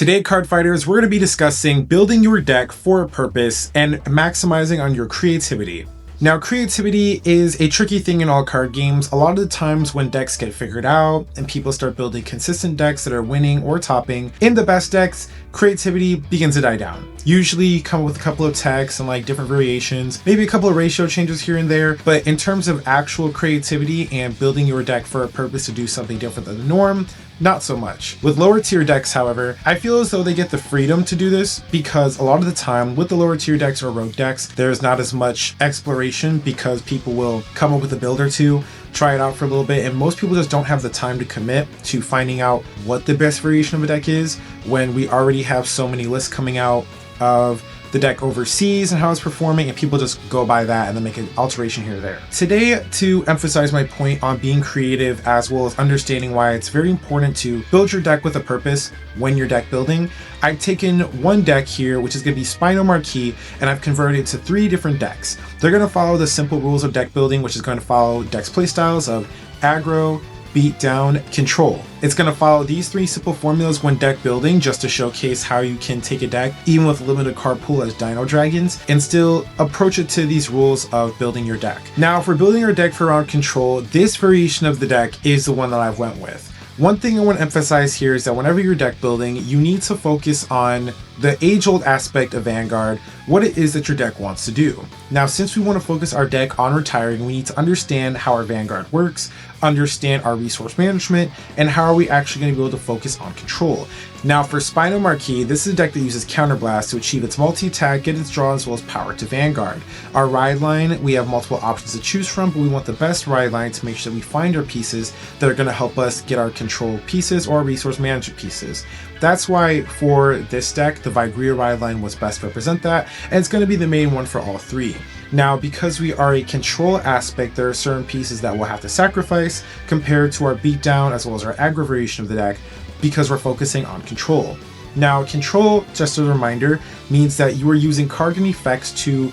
Today at Cardfighters, we're going to be discussing building your deck for a purpose and maximizing on your creativity. Now, creativity is a tricky thing in all card games. A lot of the times when decks get figured out and people start building consistent decks that are winning or topping in the best decks, creativity begins to die down. Usually you come up with a couple of techs and like different variations, maybe a couple of ratio changes here and there, but in terms of actual creativity and building your deck for a purpose to do something different than the norm, not so much. With lower tier decks, however, I feel as though they get the freedom to do this because a lot of the time with the lower tier decks or rogue decks, there's not as much exploration because people will come up with a build or two, try it out for a little bit, and most people just don't have the time to commit to finding out what the best variation of a deck is when we already have so many lists coming out of the deck overseas and how it's performing, and people just go by that and then make an alteration here or there. Today, to emphasize my point on being creative as well as understanding why it's very important to build your deck with a purpose when you're deck building, I've taken one deck here, which is going to be Spino Marquee, and I've converted it to 3 different decks. They're going to follow the simple rules of deck building, which is going to follow deck's playstyles of aggro, beat down, control. It's going to follow these 3 simple formulas when deck building just to showcase how you can take a deck even with limited card pool as Dino Dragons and still approach it to these rules of building your deck. Now, for building your deck for round control, this variation of the deck is the one that I've went with. One thing I want to emphasize here is that whenever you're deck building, you need to focus on the age-old aspect of Vanguard, what it is that your deck wants to do. Now, since we want to focus our deck on retiring, we need to understand how our Vanguard works, understand our resource management, and how are we actually going to be able to focus on control. Now, for Spino Marquee, this is a deck that uses Counterblast to achieve its multi-attack, get its draw, as well as power to Vanguard. Our ride line, we have multiple options to choose from, but we want the best ride line to make sure that we find our pieces that are going to help us get our control pieces or resource management pieces. That's why for this deck, the Vigria ride line was best to represent that, and it's going to be the main one for all 3. Now, because we are a control aspect, there are certain pieces that we'll have to sacrifice compared to our beatdown as well as our aggro variation of the deck because we're focusing on control. Now, control, just as a reminder, means that you are using card and effects to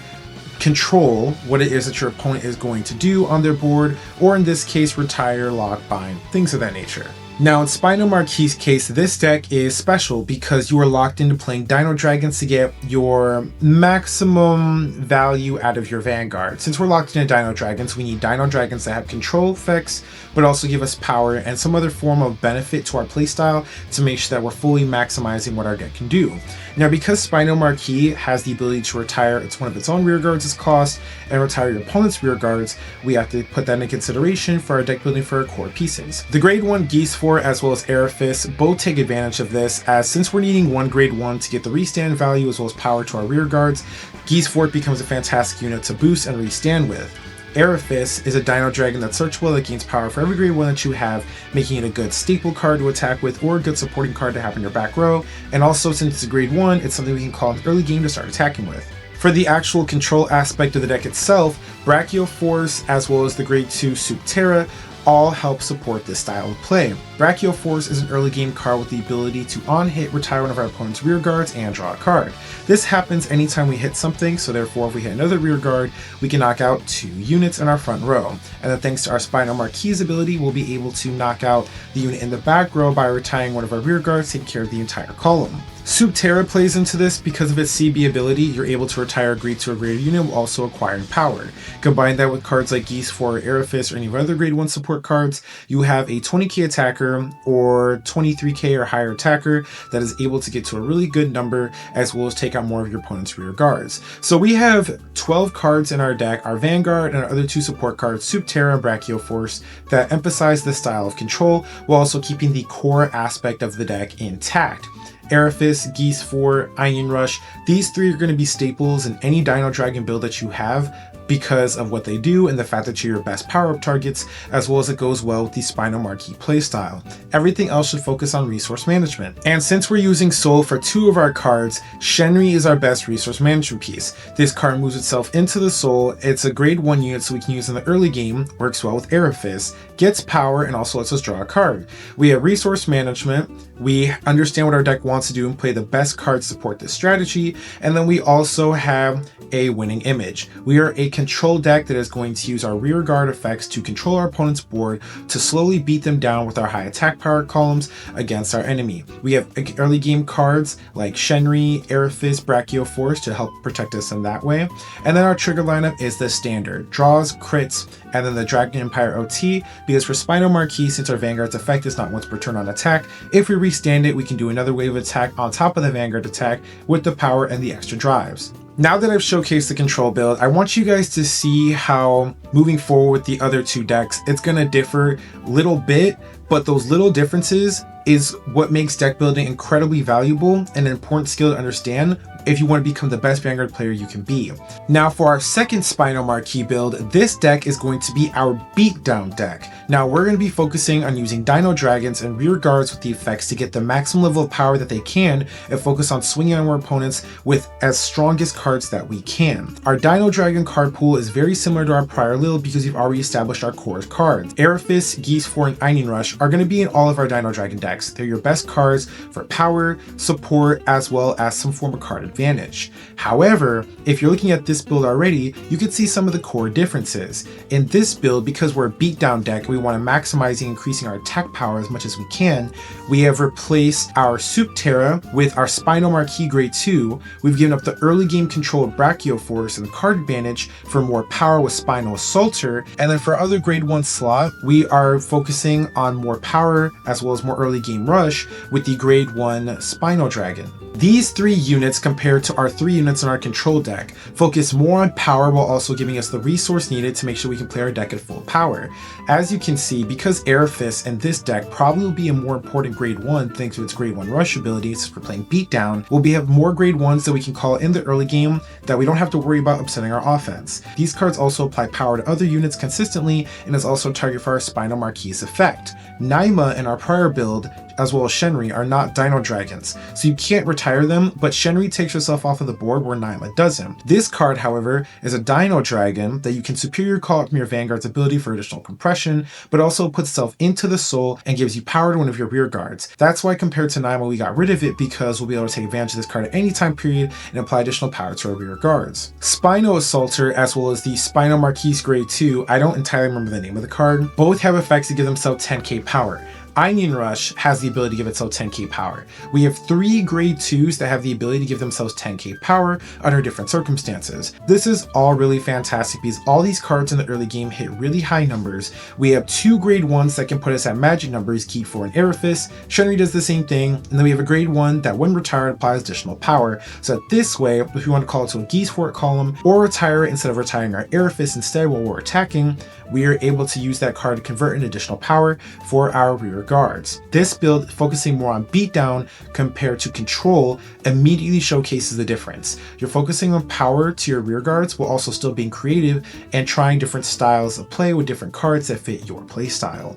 control what it is that your opponent is going to do on their board, or in this case, retire, lock, bind, things of that nature. Now, in Spino Marquee's case, this deck is special because you are locked into playing Dino Dragons to get your maximum value out of your Vanguard. Since we're locked into Dino Dragons, we need Dino Dragons that have control effects, but also give us power and some other form of benefit to our playstyle to make sure that we're fully maximizing what our deck can do. Now, because Spino Marquee has the ability to retire one of its own rear guards as cost and retire your opponent's rear guards, we have to put that into consideration for our deck building for our core pieces. The grade 1 Geese 4 as well as Aerifis both take advantage of this, as since we're needing one grade 1 to get the restand value as well as power to our rear guards, Geese 4 becomes a fantastic unit to boost and restand with. Aerifis is a Dino Dragon that's searchable that gains power for every grade 1 that you have, making it a good staple card to attack with or a good supporting card to have in your back row, and also since it's a grade 1, it's something we can call an early game to start attacking with. For the actual control aspect of the deck itself, Brachio Force as well as the grade 2 Subterra all help support this style of play. Brachio Force is an early game card with the ability to on hit retire one of our opponent's rear guards and draw a card. This happens anytime we hit something, so therefore if we hit another rear guard, we can knock out 2 units in our front row. And then thanks to our Spino Marquee's ability, we'll be able to knock out the unit in the back row by retiring one of our rear guards, taking care of the entire column. Subterra plays into this because of its CB ability. You're able to retire a grade 2 or greater unit while also acquiring power. Combine that with cards like Geese 4 or Aerifis or any other grade 1 support cards, you have a 20k attacker or 23k or higher attacker that is able to get to a really good number as well as take out more of your opponent's rear guards. So we have 12 cards in our deck, our Vanguard and our other 2 support cards, Subterra and Brachio Force, that emphasize the style of control while also keeping the core aspect of the deck intact. Aerifis, Geese 4, Onion Rush, these 3 are going to be staples in any Dino Dragon build that you have because of what they do and the fact that you're your best power-up targets, as well as it goes well with the Spino Marquee playstyle. Everything else should focus on resource management. And since we're using Soul for 2 of our cards, Shenri is our best resource management piece. This card moves itself into the Soul, it's a grade 1 unit so we can use in the early game, works well with Aerifis, gets power, and also lets us draw a card. We have resource management, we understand what our deck wants to do and play the best cards to support this strategy, and then we also have a winning image. We are a control deck that is going to use our rear guard effects to control our opponent's board to slowly beat them down with our high attack power columns against our enemy. We have early game cards like Shenri, Aerithis, Brachioforce to help protect us in that way. And then our trigger lineup is the standard: draws, crits, and then the Dragon Empire OT, because for Spino Marquis, since our Vanguard's effect is not once per turn on attack, if we restand it, we can do another wave of attack on top of the Vanguard attack with the power and the extra drives. Now that I've showcased the control build, I want you guys to see how moving forward with the other two decks, it's going to differ a little bit, but those little differences is what makes deck building incredibly valuable and an important skill to understand if you want to become the best Vanguard player you can be. Now for our second Spino Marquis build, this deck is going to be our beatdown deck. Now we're going to be focusing on using Dino Dragons and rear guards with the effects to get the maximum level of power that they can and focus on swinging on our opponents with as strongest cards that we can. Our Dino Dragon card pool is very similar to our prior build because we've already established our core cards. Aerithis, Geese4, and Einin Rush are going to be in all of our Dino Dragon decks. They're your best cards for power, support, as well as some form of card advantage. However, if you're looking at this build already, you can see some of the core differences. In this build, because we're a beatdown deck, we want to maximize increasing our attack power as much as we can, we have replaced our Soup Terra with our Spino Marquis Grade 2. We've given up the early game control of Brachioforce and card advantage for more power with Spino Assaulter, and then for other Grade 1 slot, we are focusing on more power as well as more early game rush with the Grade 1 Spino Dragon. These 3 units compared to our 3 units in our control deck focus more on power while also giving us the resource needed to make sure we can play our deck at full power. As you can see, because Aerithis in this deck probably will be a more important Grade 1 thanks to its Grade 1 rush abilities for playing beatdown, we'll have more Grade 1s that we can call in the early game that we don't have to worry about upsetting our offense. These cards also apply power to other units consistently and is also a target for our Spino Marquis effect. Naima in our prior build as well as Shenri are not Dino Dragons, so you can't retire them, but Shenri takes herself off of the board where Naima doesn't. This card, however, is a Dino Dragon that you can superior call from your Vanguard's ability for additional compression, but also puts itself into the soul and gives you power to one of your rear guards. That's why compared to Naima we got rid of it, because we'll be able to take advantage of this card at any time period and apply additional power to our rear guards. Spino Assaulter as well as the Spino Marquis Grade 2, I don't entirely remember the name of the card, both have effects that give themselves 10k power. Einin Rush has the ability to give itself 10k power. We have 3 Grade 2s that have the ability to give themselves 10k power under different circumstances. This is all really fantastic because all these cards in the early game hit really high numbers. We have 2 Grade 1s that can put us at magic numbers, Geese4 and Aerithis. Shenri does the same thing, and then we have a Grade 1 that when retired applies additional power. So that this way, if we want to call it to a Geese4 column or retire it instead of retiring our Aerithis instead while we're attacking, we are able to use that card to convert in additional power for our rear guards. This build, focusing more on beatdown compared to control, immediately showcases the difference. You're focusing on power to your rear guards while also still being creative and trying different styles of play with different cards that fit your play style.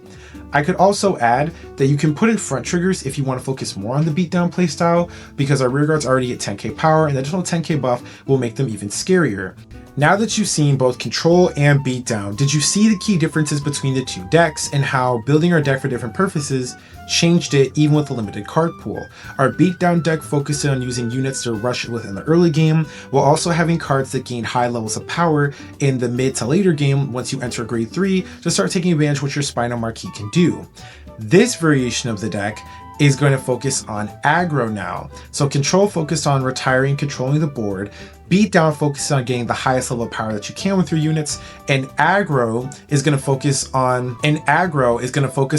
I could also add that you can put in front triggers if you want to focus more on the beatdown playstyle, because our rear guards already get 10k power and the additional 10k buff will make them even scarier. Now that you've seen both control and beatdown, did you see the key differences between the two decks and how building our deck for different purposes changed it even with a limited card pool? Our beatdown deck focused on using units to rush within the early game, while also having cards that gain high levels of power in the mid to later game once you enter Grade 3 to start taking advantage of what your Spino Marquis can do. This variation of the deck is going to focus on aggro now. So control focused on retiring and controlling the board, beatdown focuses on getting the highest level of power that you can with your units, and aggro is going to focus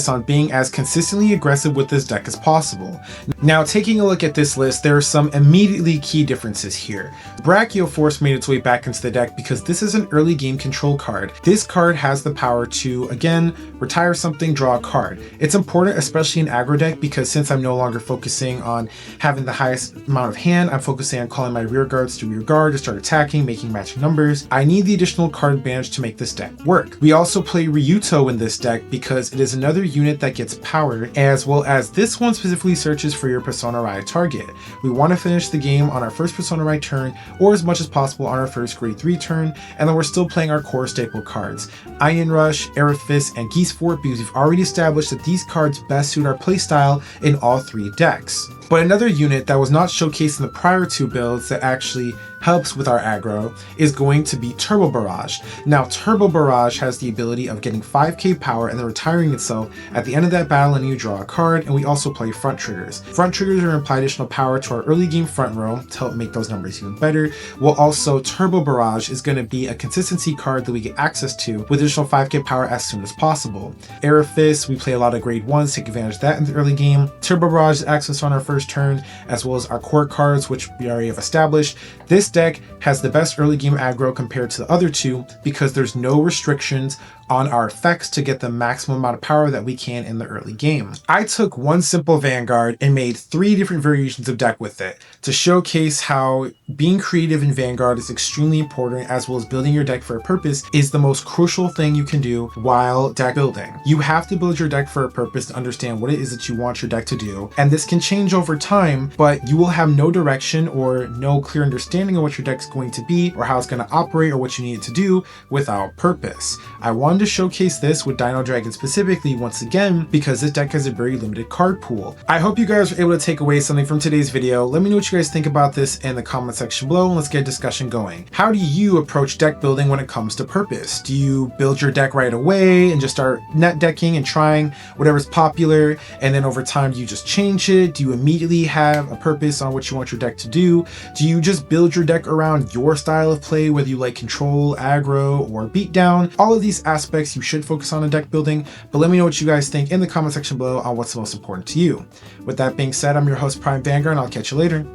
on being as consistently aggressive with this deck as possible. Now taking a look at this list, there are some immediately key differences here. Brachioforce made its way back into the deck because this is an early game control card. This card has the power to, again, retire something, draw a card. It's important, especially in aggro deck, because since I'm no longer focusing on having the highest amount of hand, I'm focusing on calling my rear guards to rear guard to start attacking, making matching numbers. I need the additional card advantage to make this deck work. We also play Ryuto in this deck because it is another unit that gets power, as well as this one specifically searches for your Persona Rai target. We want to finish the game on our first Persona Rai turn, or as much as possible on our first Grade 3 turn, and then we're still playing our core staple cards, Einin Rush, Aerithis, and Geese4, because we've already established that these cards best suit our playstyle in all 3 decks. But another unit that was not showcased in the prior two builds that actually helps with our aggro is going to be Turbo Barrage. Now, Turbo Barrage has the ability of getting 5k power and then retiring itself at the end of that battle, and you draw a card, and we also play front triggers. Front triggers are going to apply additional power to our early game front row to help make those numbers even better. Well, also Turbo Barrage is going to be a consistency card that we get access to with additional 5k power as soon as possible. Aerifice, we play a lot of grade 1s, take advantage of that in the early game. Turbo Barrage is access on our first turn, as well as our core cards, which we already have established. This deck has the best early game aggro compared to the other two because there's no restrictions on our effects to get the maximum amount of power that we can in the early game. I took one simple Vanguard and made 3 different variations of deck with it to showcase how being creative in Vanguard is extremely important, as well as building your deck for a purpose is the most crucial thing you can do while deck building. You have to build your deck for a purpose to understand what it is that you want your deck to do, and this can change over time, but you will have no direction or no clear understanding of what your deck's going to be or how it's going to operate or what you need it to do without purpose. I wanted to showcase this with Dino Dragon specifically once again because this deck has a very limited card pool. I hope you guys were able to take away something from today's video. Let me know what you guys think about this in the comment section below, and let's get a discussion going. How do you approach deck building when it comes to purpose? Do you build your deck right away and just start net decking and trying whatever's popular, and then over time you just change it? Do you immediately have a purpose on what you want your deck to do? Do you just build your deck around your style of play, whether you like control, aggro, or beatdown? All of these aspects you should focus on in deck building, but let me know what you guys think in the comment section below on what's the most important to you. With that being said, I'm your host Prime Vanguard, and I'll catch you later.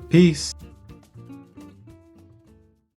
Peace.